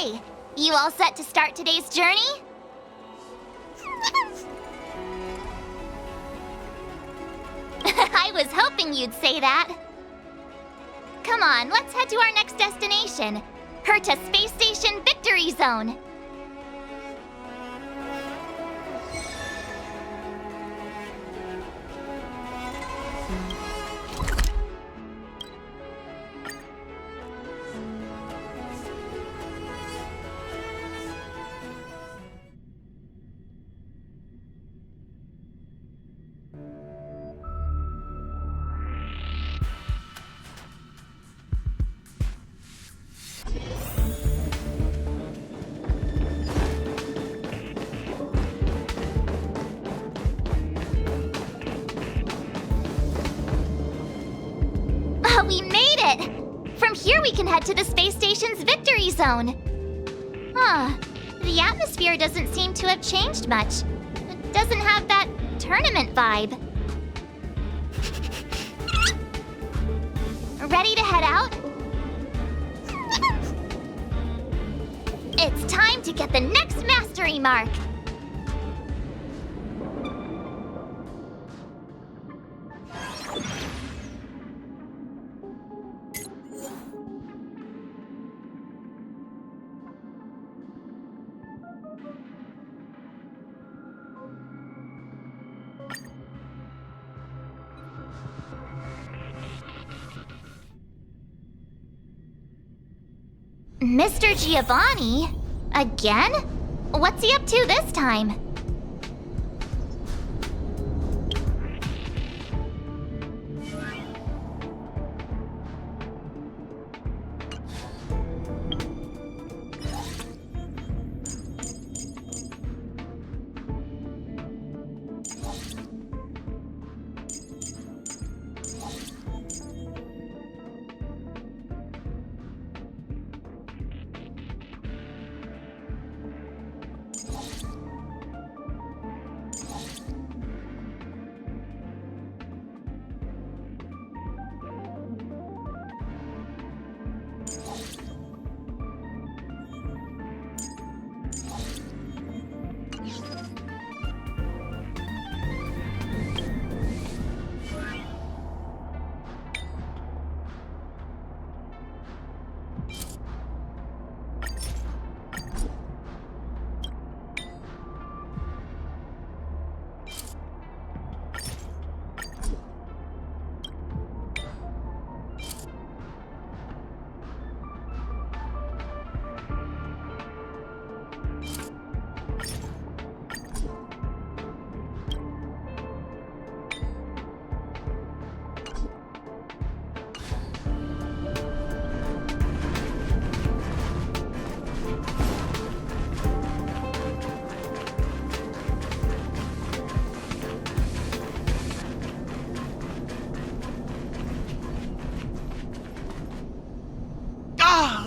Okay, you all set to start today's journey? I was hoping you'd say that. Come on, let's head to our next destination, Herta Space Station Victory Zone. We made it! From here we can head to the space station's victory zone. Huh. The atmosphere doesn't seem to have changed much. It doesn't have that tournament vibe. Ready to head out? It's time to get the next mastery mark! Mr. Giovanni? Again? What's he up to this time?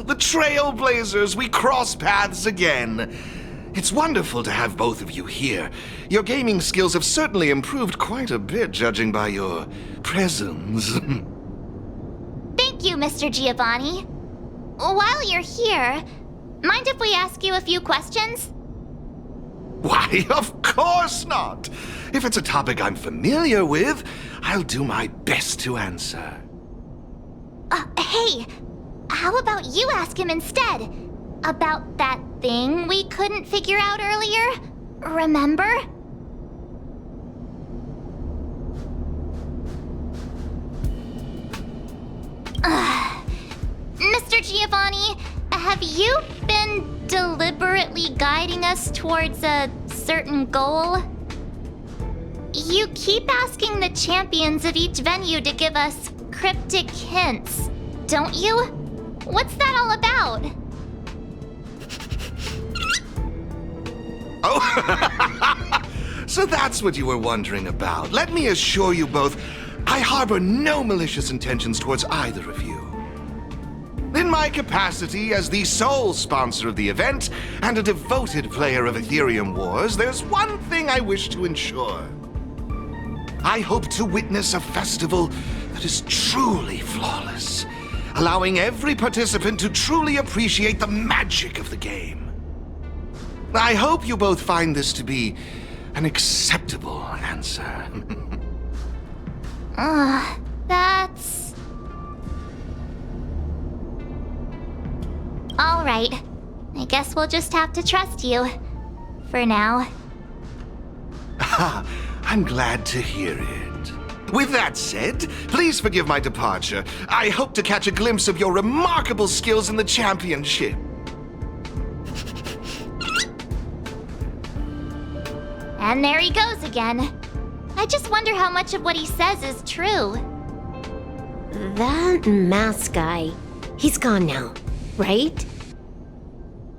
The Trailblazers, we cross paths again. It's wonderful to have both of you here. Your gaming skills have certainly improved quite a bit, judging by your presence. Thank you, Mr. Giovanni. While you're here, mind if we ask you a few questions? Why, of course not! If it's a topic I'm familiar with, I'll do my best to answer. Hey! How about you ask him instead? About that thing we couldn't figure out earlier? Remember? Mr. Giovanni, have you been deliberately guiding us towards a certain goal? You keep asking the champions of each venue to give us cryptic hints, don't you? What's that all about? Oh, so that's what you were wondering about. Let me assure you both, I harbor no malicious intentions towards either of you. In my capacity as the sole sponsor of the event and a devoted player of Aetherium Wars, there's one thing I wish to ensure. I hope to witness a festival that is truly flawless. allowing every participant to truly appreciate the magic of the game. I hope you both find this to be an acceptable answer. That's... All right. I guess we'll just have to trust you. For now. I'm glad to hear it. With that said, please forgive my departure. I hope to catch a glimpse of your remarkable skills in the championship. And there he goes again. I just wonder how much of what he says is true. That mask guy, he's gone now, right?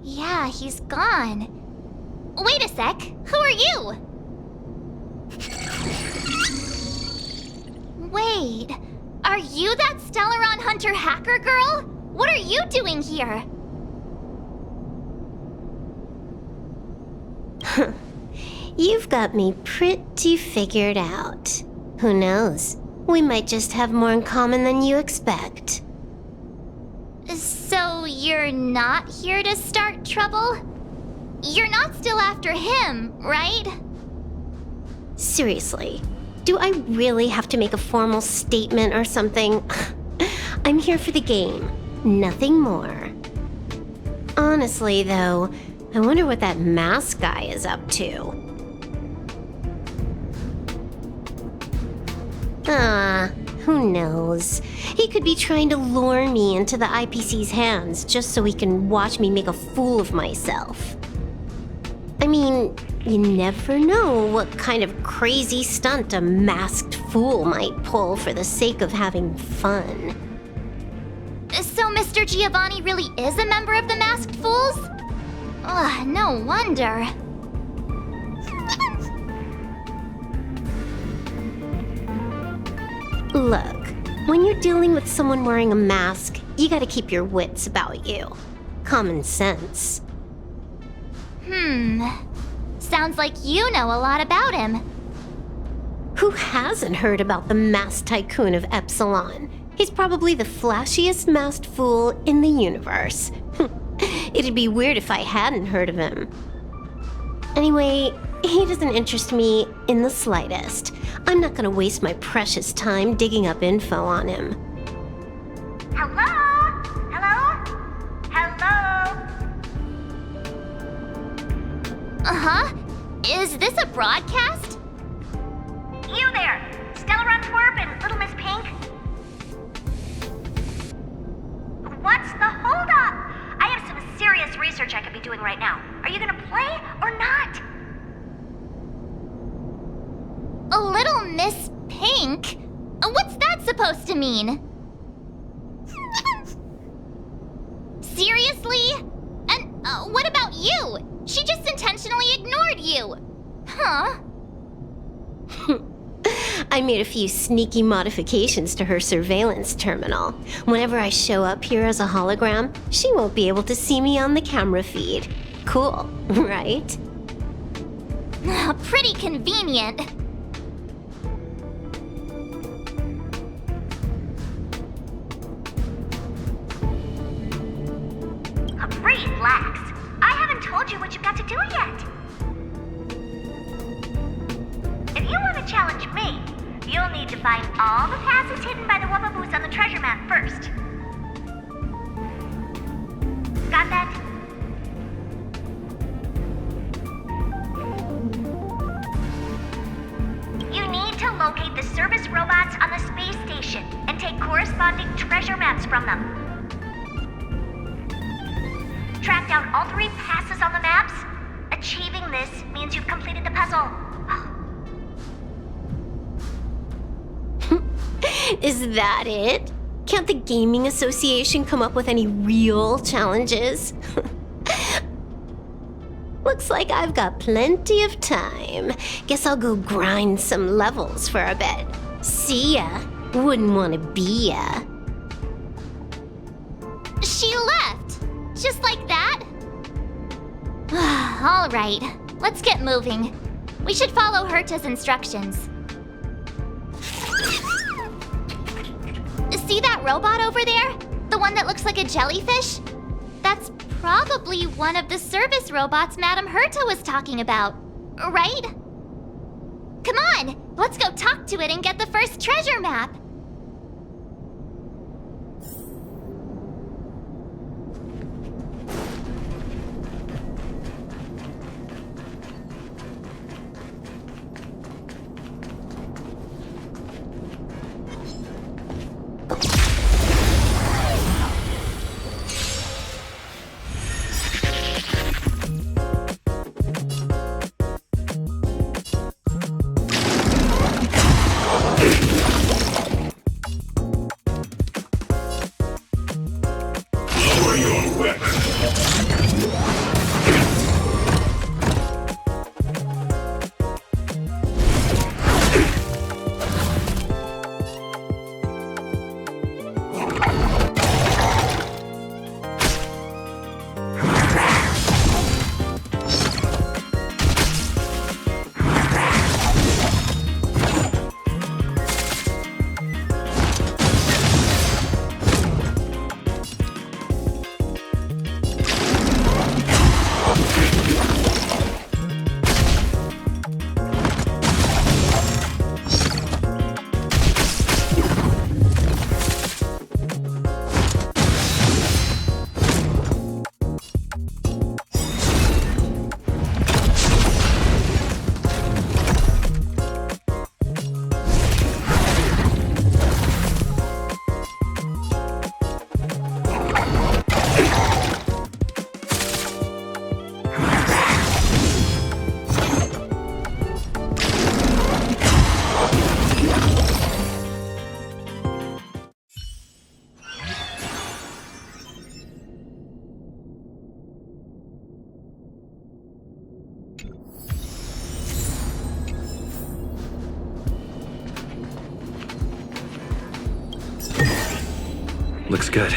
Yeah, he's gone. Wait a sec. Who are you? Wait, are you that Stellaron Hunter hacker girl? What are you doing here? You've got me pretty figured out. Who knows? We might just have more in common than you expect. So you're not here to start trouble? You're not still after him, right? Seriously, do I really have to make a formal statement or something? I'm here for the game, nothing more. Honestly, though, I wonder what that mask guy is up to. Who knows? He could be trying to lure me into the IPC's hands just so he can watch me make a fool of myself. I mean, you never know what kind of crazy stunt a masked fool might pull for the sake of having fun. So Mr. Giovanni really is a member of the Masked Fools? Ugh, no wonder. Look, when you're dealing with someone wearing a mask, you gotta keep your wits about you. Common sense. Sounds like you know a lot about him. Who hasn't heard about the masked tycoon of Epsilon? He's probably the flashiest masked fool in the universe. It'd be weird if I hadn't heard of him. Anyway, he doesn't interest me in the slightest. I'm not gonna waste my precious time digging up info on him. Hello? Hello? Hello? Uh-huh. Is this a broadcast? You there! Stellaron Twerp and Little Miss Pink? What's the holdup? I have some serious research I could be doing right now. Are you gonna play or not? A Little Miss Pink? What's that supposed to mean? Seriously? And what about you? She just intentionally ignored you. Huh? I made a few sneaky modifications to her surveillance terminal. Whenever I show up here as a hologram, she won't be able to see me on the camera feed. Cool, right? Pretty convenient. Relax. I haven't told you what you've got to do yet. If you want to challenge me, you'll need to find all the passes hidden by the Wubbaboos on the treasure map first. Got that? You need to locate the service robots on the space station and take corresponding treasure maps from them. Track down all 3 passes on the maps. Achieving this means you've completed the puzzle. Is that it? Can't the Gaming Association come up with any real challenges? Looks like I've got plenty of time. Guess I'll go grind some levels for a bit. See ya. Wouldn't want to be ya. She left. Just like that? All right, let's get moving. We should follow Herta's instructions. See that robot over there? one that looks like a jellyfish? That's probably one of the service robots Madame Herta was talking about, right? Come on, let's go talk to it and get the first treasure map. Looks good.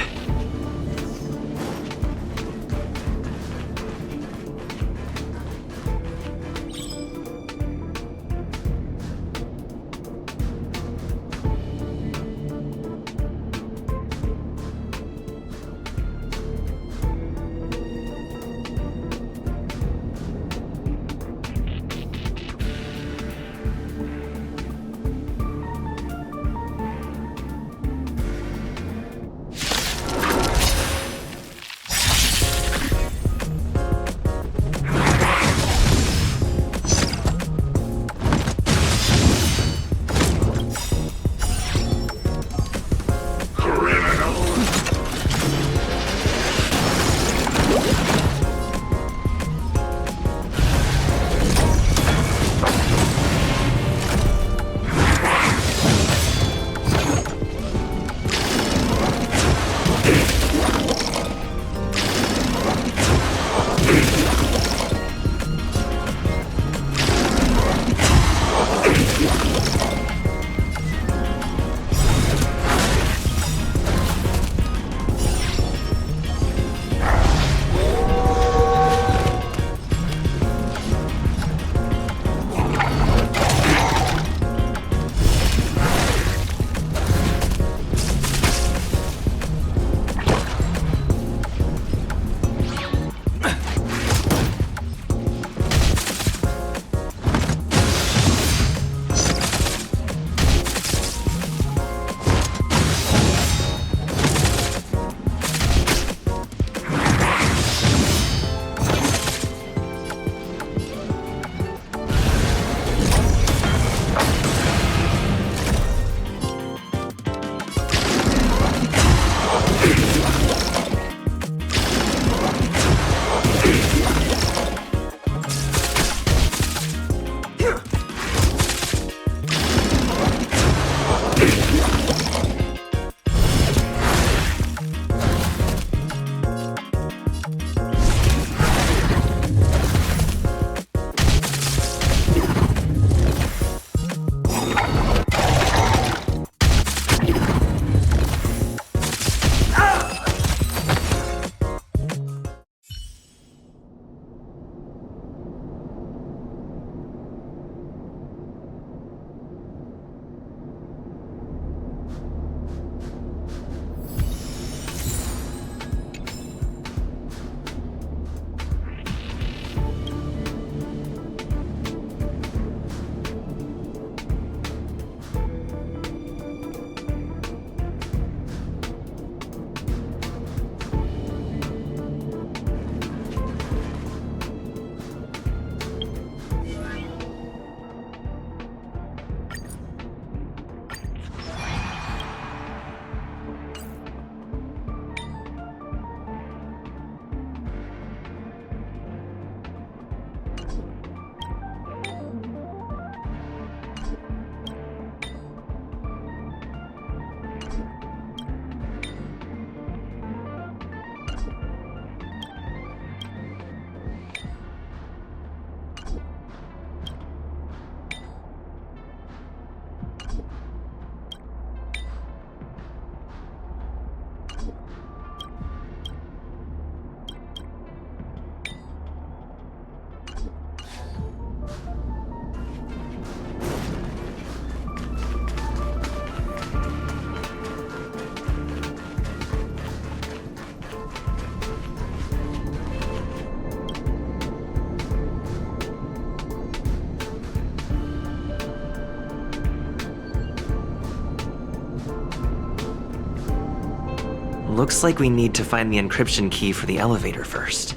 Looks like we need to find the encryption key for the elevator first.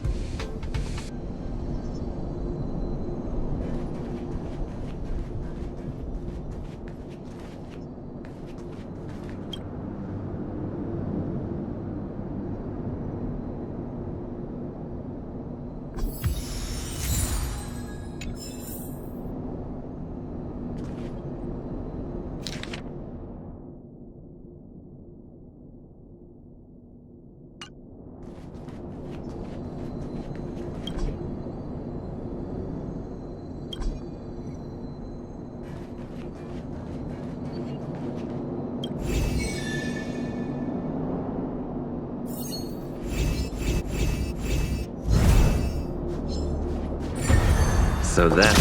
So then...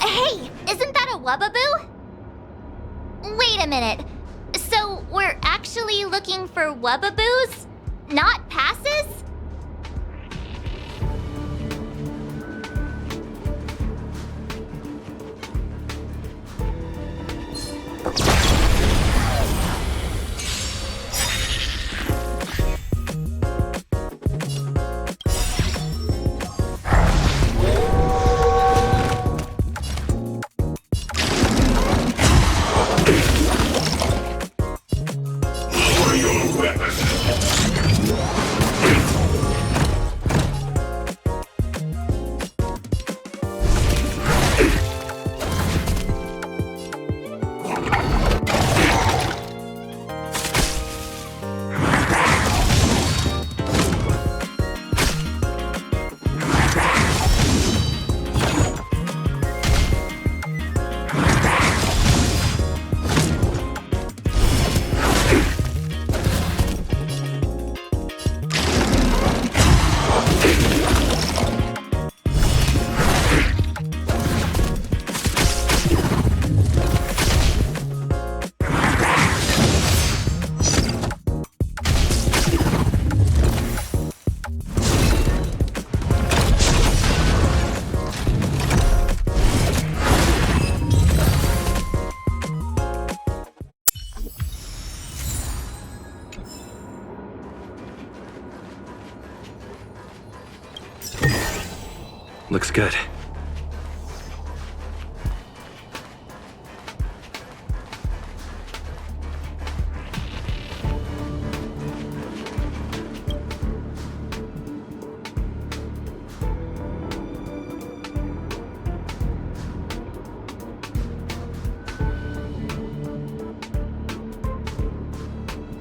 Hey, isn't that a Wubbaboo? Wait a minute. So we're actually looking for Wubbaboos, not passes? Looks good.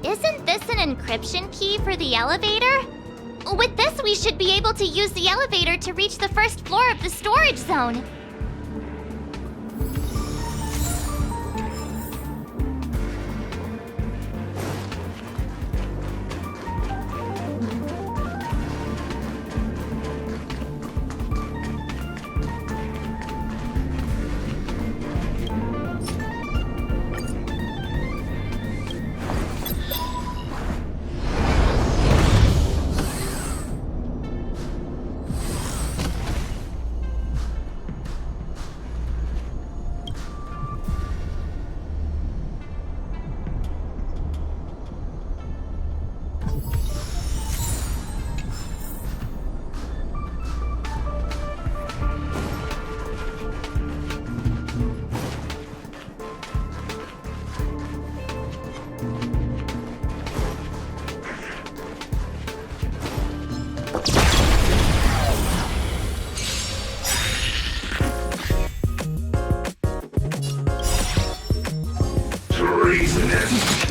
Isn't this an encryption key for the elevator? With this, we should be able to use the elevator to reach the first floor of the storage zone. treasonous.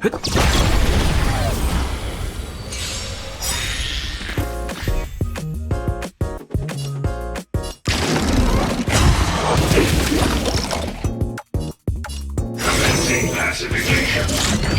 Commencing pacification.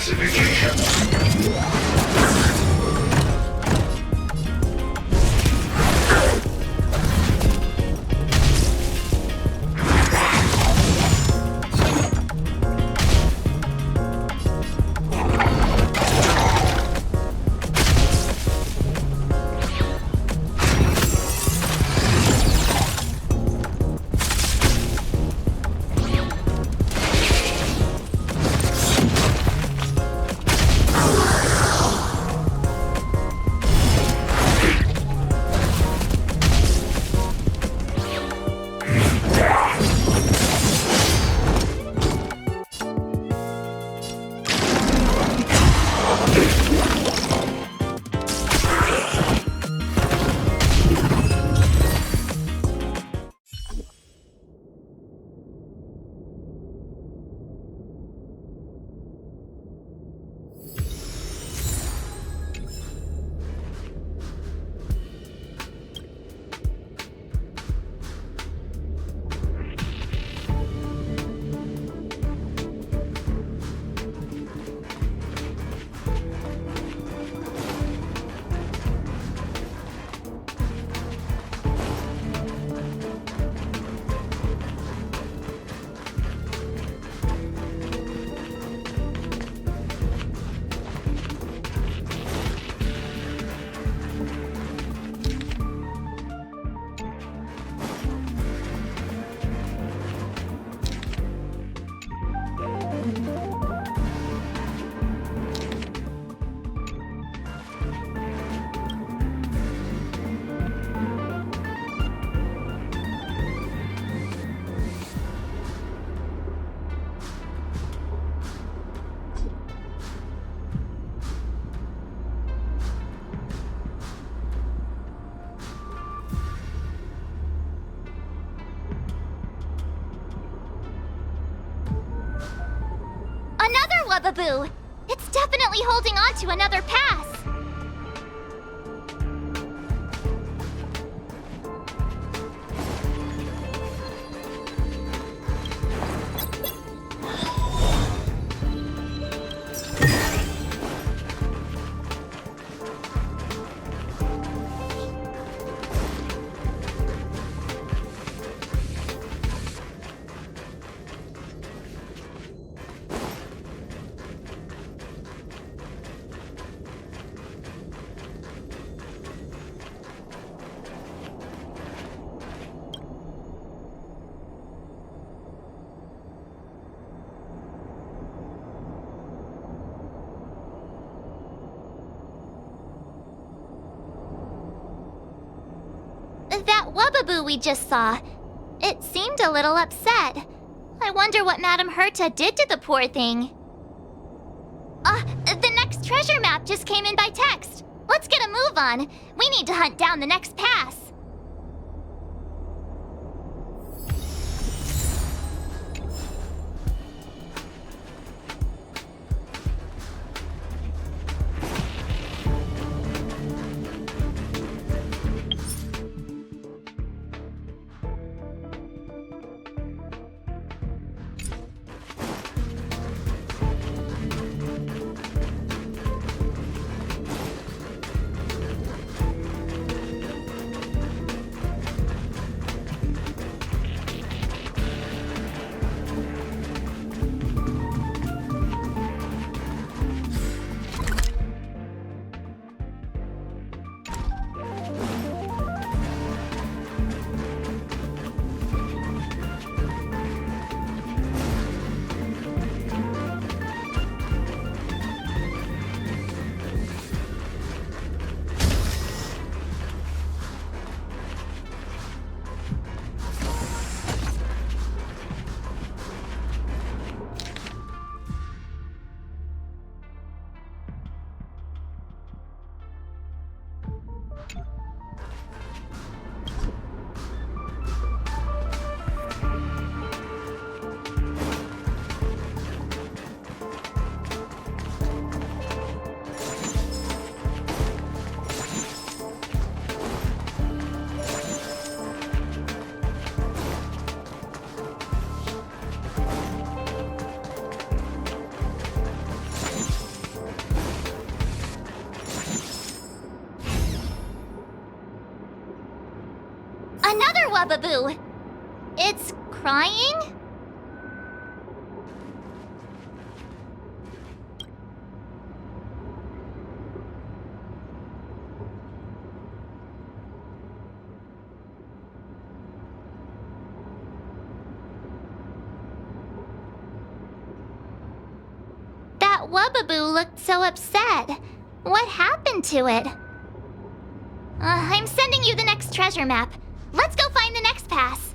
specifications. Wubaboo! It's definitely holding on to another pass! That Wubaboo we just saw, it seemed a little upset. I wonder what Madame Herta did to the poor thing. The next treasure map just came in by text. Let's get a move on. We need to hunt down the next pass. Another Wubaboo! It's crying? That Wubaboo looked so upset. What happened to it? I'm sending you the next treasure map. Let's go find the next pass.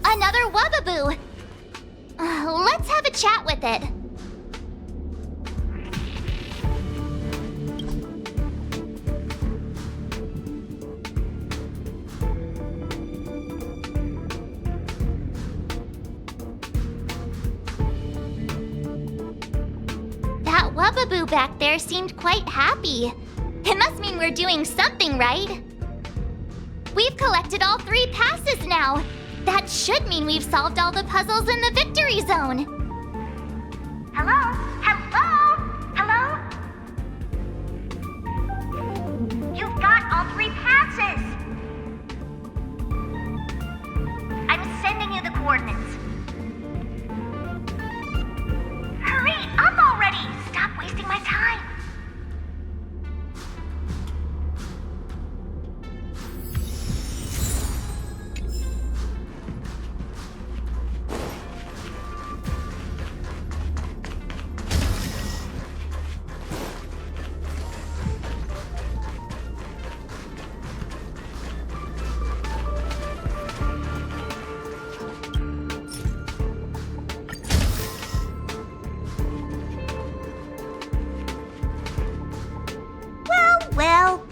Another Wubaboo! Let's have a chat with it. That Wubaboo back there seemed quite happy. It must mean we're doing something right. We've collected all 3 passes now. That should mean we've solved all the puzzles in the victory zone. Hello? Hello? Hello? You've got all 3 passes! I'm sending you the coordinates. Hurry up already! Stop wasting my time!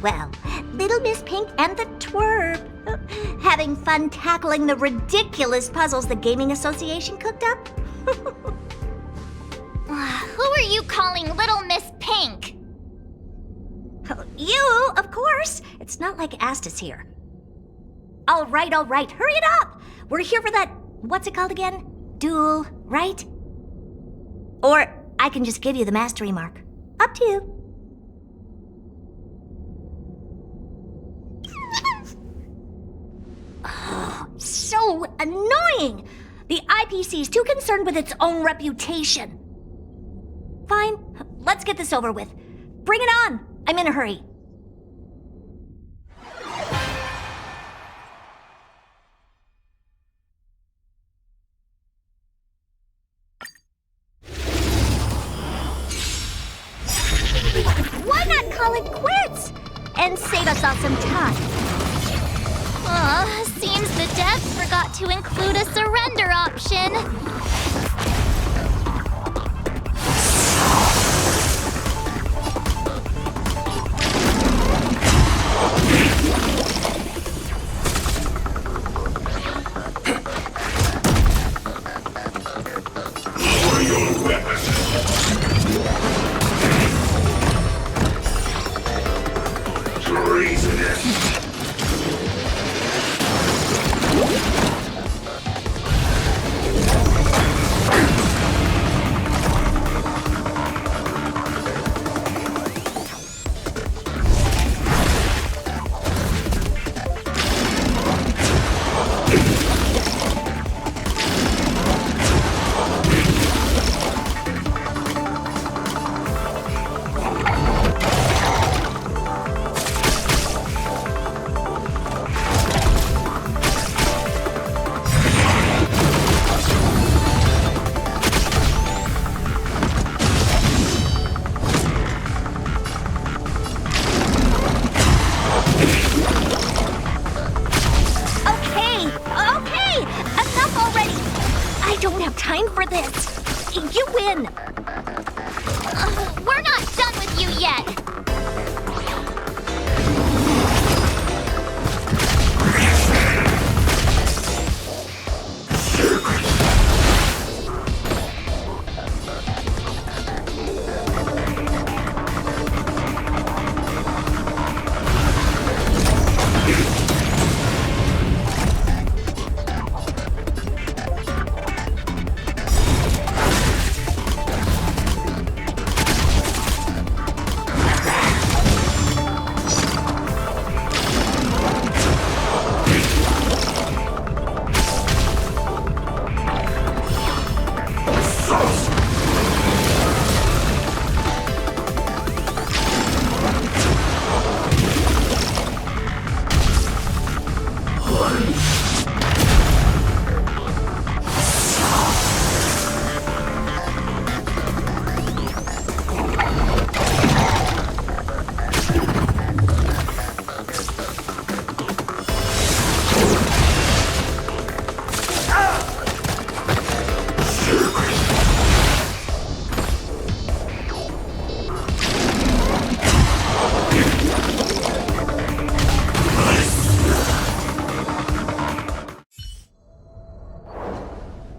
Well, Little Miss Pink and the Twerp. Having fun tackling the ridiculous puzzles the Gaming Association cooked up? Who are you calling Little Miss Pink? You, of course. It's not like Asta's here. All right. Hurry it up. We're here for that, what's it called again? Duel, right? Or I can just give you the mastery mark. Up to you. So annoying! The IPC is too concerned with its own reputation. Fine, let's get this over with. Bring it on! I'm in a hurry. Why not call it quits? and save us all some time. Seems the devs forgot to include a surrender option. Time for this. You win. We're not done with you yet.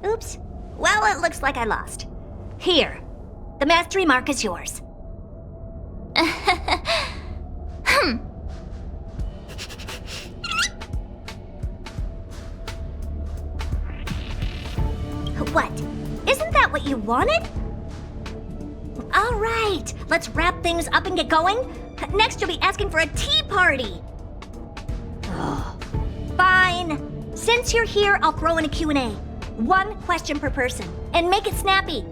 Oops. Well, it looks like I lost. Here. The mastery mark is yours. What? Isn't that what you wanted? All right, let's wrap things up and get going. Next, you'll be asking for a tea party. Fine. Since you're here, I'll throw in a Q&A. One question per person, and make it snappy.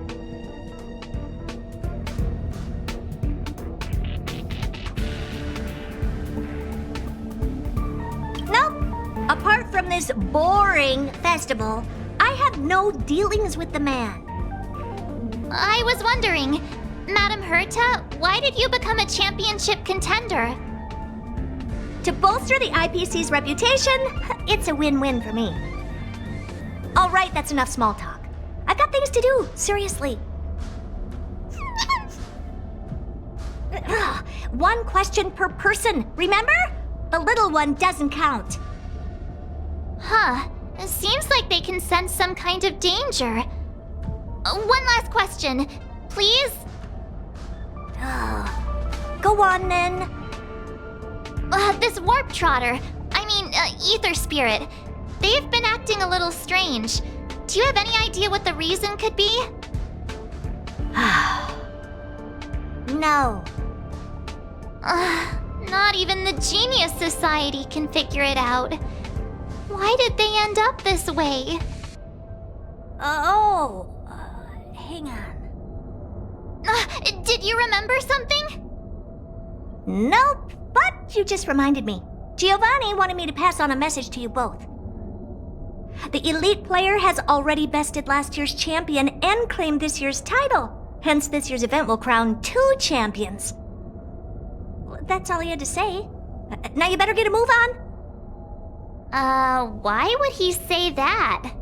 Nope. Apart from this boring festival, I have no dealings with the man. I was wondering, Madam Herta, why did you become a championship contender? To bolster the IPC's reputation, it's a win-win for me. All right, that's enough small talk. I've got things to do, seriously. One question per person, remember? The little one doesn't count. Huh. It seems like they can sense some kind of danger. One last question, please? Go on, then. This warp trotter, ether spirit, they've been acting a little strange. Do you have any idea what the reason could be? No. Not even the Genius Society can figure it out. Why did they end up this way? Hang on. Did you remember something? Nope, but you just reminded me. Giovanni wanted me to pass on a message to you both. The elite player has already bested last year's champion and claimed this year's title. Hence, this year's event will crown 2 champions. That's all he had to say. Now you better get a move on. Why would he say that?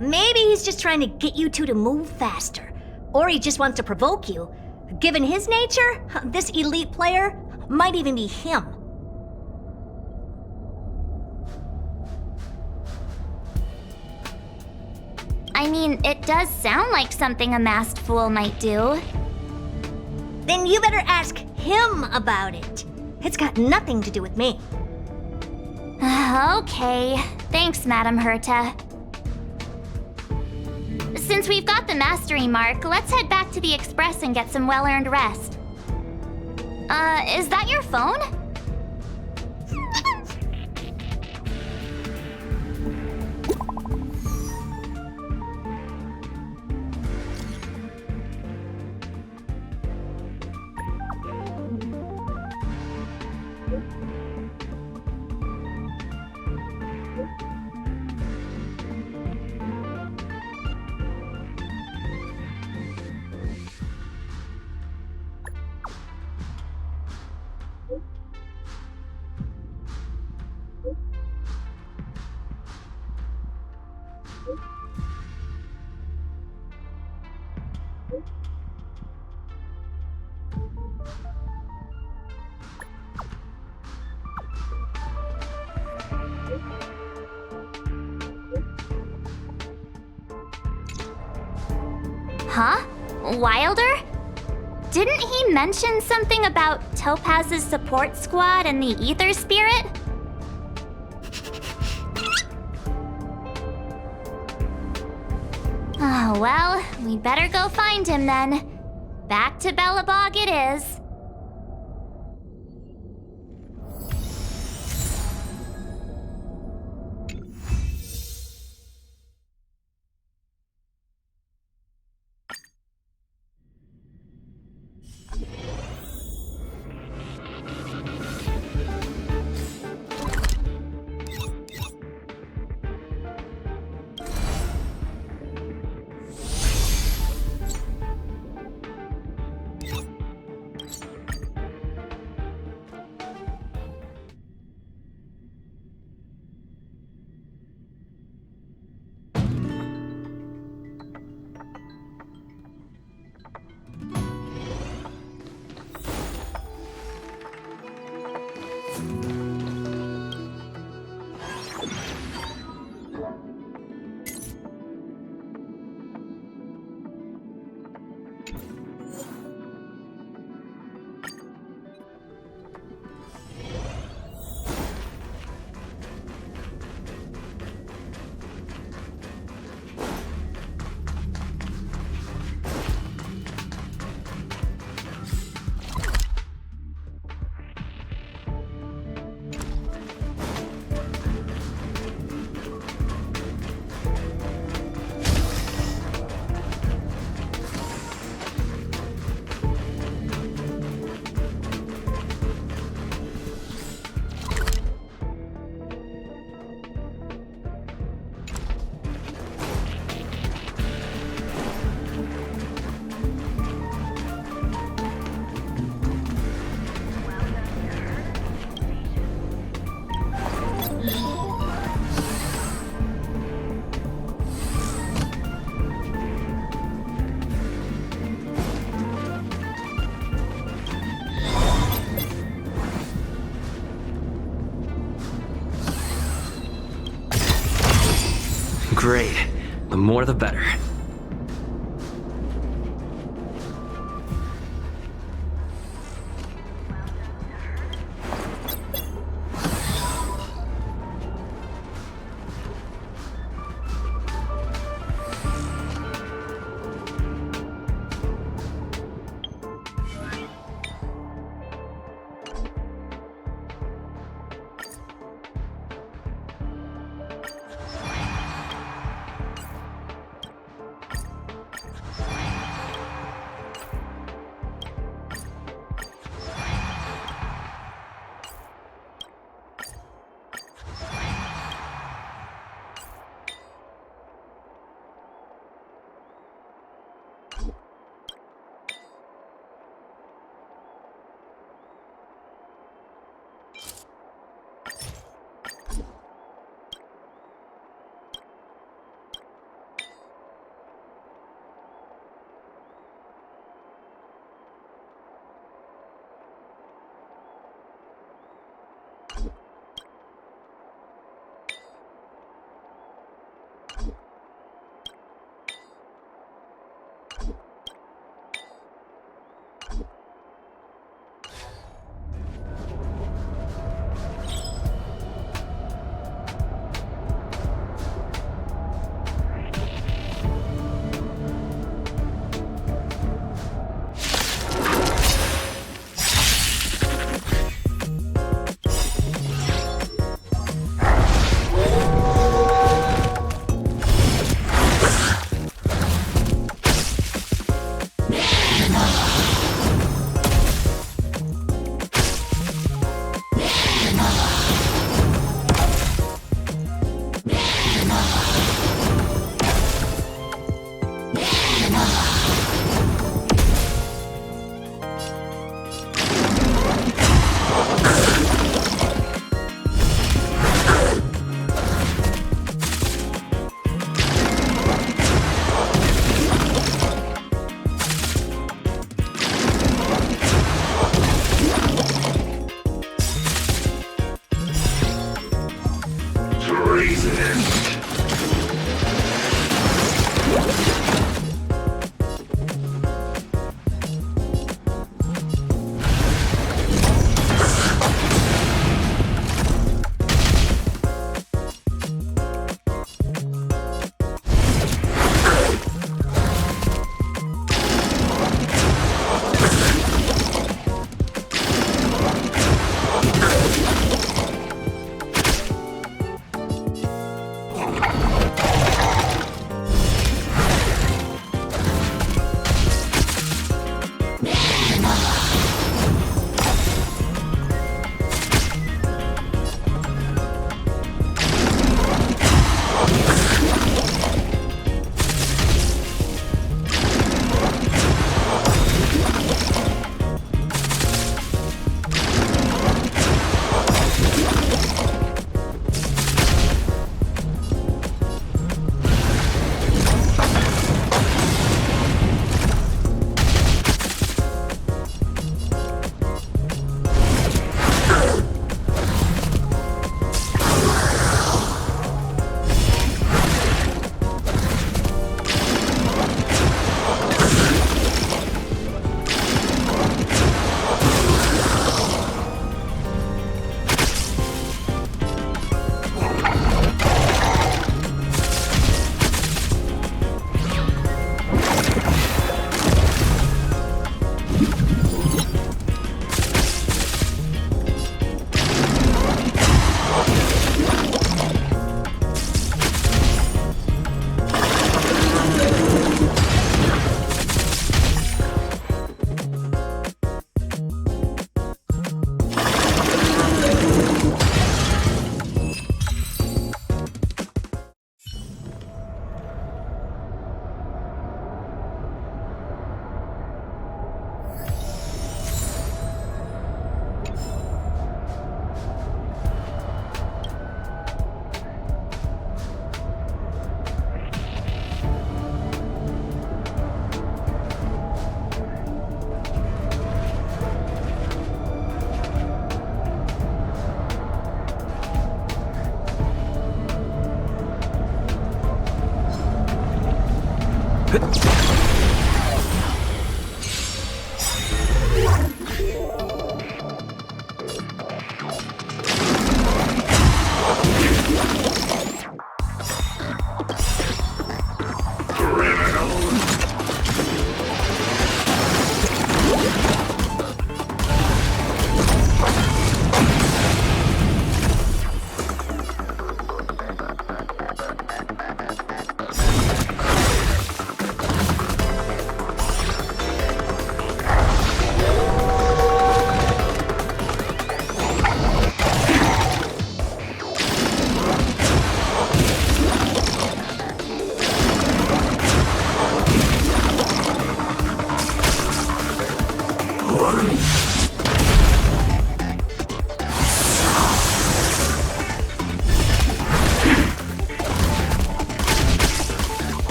Maybe he's just trying to get you two to move faster. Or he just wants to provoke you. Given his nature, this elite player might even be him. I mean, it does sound like something a masked fool might do. Then you better ask him about it. It's got nothing to do with me. Okay. Thanks, Madam Herta. Since we've got the mastery mark, let's head back to the Express and get some well-earned rest. Is that your phone? Huh? Wilder? Didn't he mention something about Topaz's support squad and the Ether Spirit? Oh, well, we better go find him then. Back to Bellabog it is. Great. The more the better.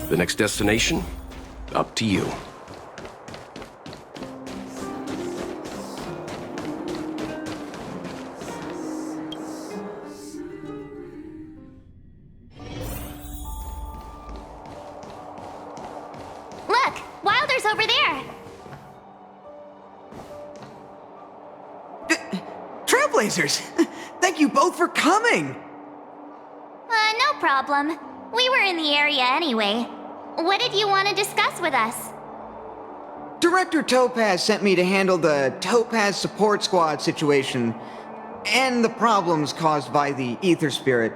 The next destination? Up to you. Look! Wilder's over there! Trailblazers! Thank you both for coming! No problem. We were in the area anyway. What did you want to discuss with us? Director Topaz sent me to handle the Topaz support squad situation and the problems caused by the Ether Spirit.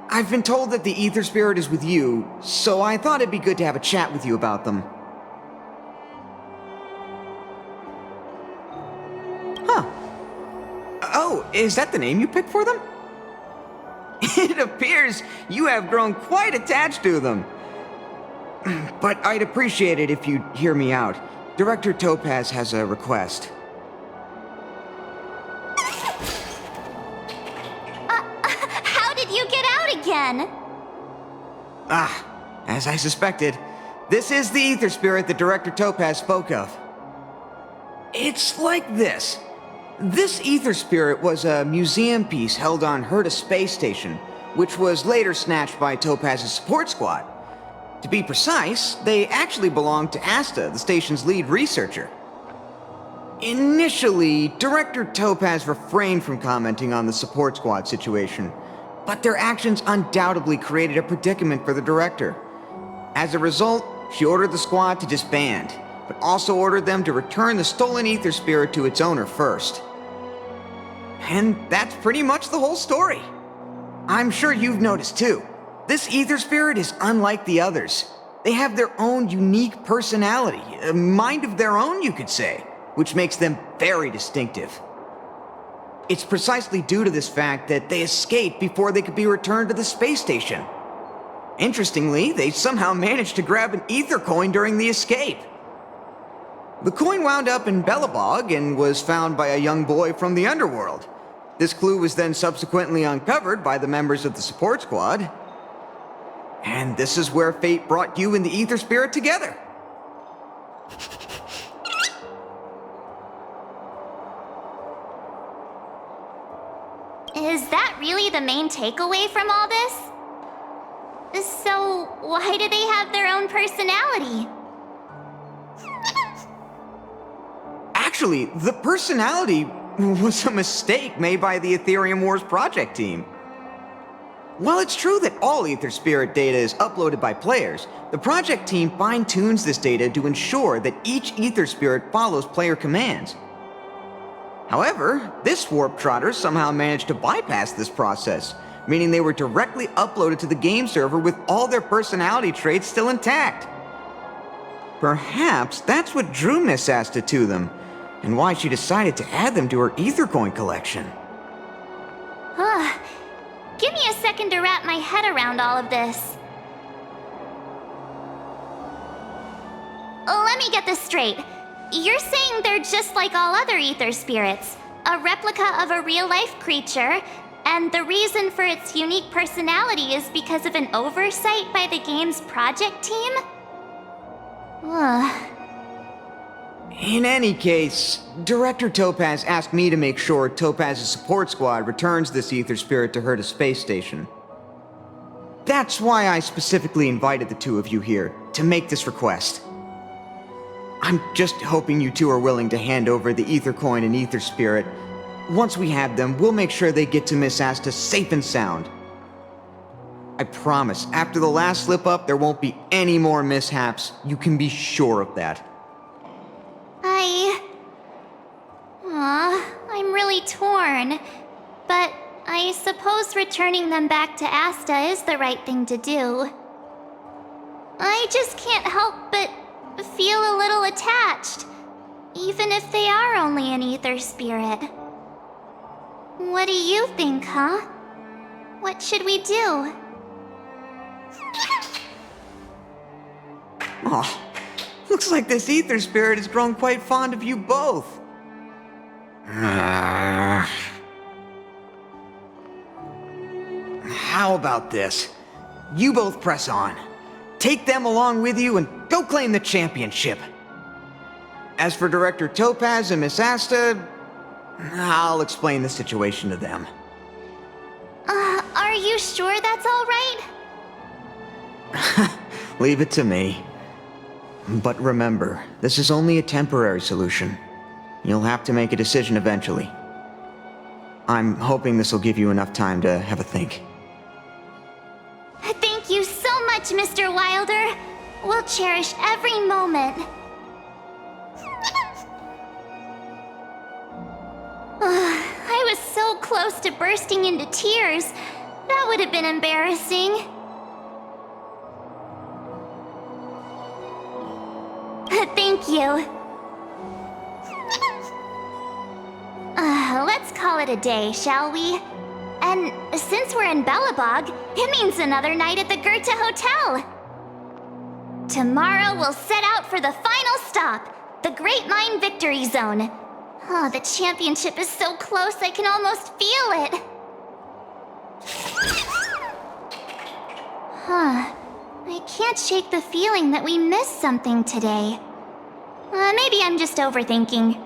I've been told that the Ether Spirit is with you, so I thought it'd be good to have a chat with you about them. Huh. Oh, is that the name you picked for them? It appears you have grown quite attached to them. But I'd appreciate it if you'd hear me out. Director Topaz has a request. How did you get out again? As I suspected, this is the Ether Spirit that Director Topaz spoke of. It's like this. This Ether Spirit was a museum piece held on Herta space station, which was later snatched by Topaz's support squad. To be precise, they actually belonged to Asta, the station's lead researcher. Initially, Director Topaz refrained from commenting on the support squad situation, but their actions undoubtedly created a predicament for the director. As a result, she ordered the squad to disband, but also ordered them to return the stolen Ether Spirit to its owner first. And that's pretty much the whole story. I'm sure you've noticed too. This Ether Spirit is unlike the others. They have their own unique personality, a mind of their own, you could say, which makes them very distinctive. It's precisely due to this fact that they escaped before they could be returned to the space station. Interestingly, they somehow managed to grab an Ether coin during the escape. The coin wound up in Bellabog and was found by a young boy from the underworld. This clue was then subsequently uncovered by the members of the support squad. And this is where fate brought you and the Ether Spirit together. Is that really the main takeaway from all this? So, why do they have their own personality? Actually, the personality was a mistake made by the Aetherium Wars project team. While it's true that all Ether Spirit data is uploaded by players, the project team fine-tunes this data to ensure that each Ether Spirit follows player commands. However, this Warp Trotter somehow managed to bypass this process, meaning they were directly uploaded to the game server with all their personality traits still intact. Perhaps that's what drew Miss Asta to them, and why she decided to add them to her Ether Coin collection. Give me a second to wrap my head around all of this. Let me get this straight. You're saying they're just like all other Ether Spirits, a replica of a real-life creature, and the reason for its unique personality is because of an oversight by the game's project team? In any case, Director Topaz asked me to make sure Topaz's support squad returns this Ether Spirit to Herta space station. That's why I specifically invited the two of you here, to make this request. I'm just hoping you two are willing to hand over the Ether Coin and Ether Spirit. Once we have them, we'll make sure they get to Miss Asta safe and sound. I promise, after the last slip-up, there won't be any more mishaps. You can be sure of that. I'm really torn. But I suppose returning them back to Asta is the right thing to do. I just can't help but feel a little attached, even if they are only an Ether Spirit. What do you think, huh? What should we do? Oh, looks like this Ether Spirit has grown quite fond of you both. How about this? You both press on. Take them along with you and go claim the championship. As for Director Topaz and Miss Asta, I'll explain the situation to them. Are you sure that's all right? Leave it to me. But remember, this is only a temporary solution. You'll have to make a decision eventually. I'm hoping this will give you enough time to have a think. much, Mr. Wilder. We'll cherish every moment. I was so close to bursting into tears. That would have been embarrassing. Thank you. Let's call it a day, shall we? And since we're in Belobog, it means another night at the Herta Hotel. Tomorrow we'll set out for the final stop, the Great Mine Victory Zone. Oh, the championship is so close I can almost feel it. I can't shake the feeling that we missed something today. Maybe I'm just overthinking.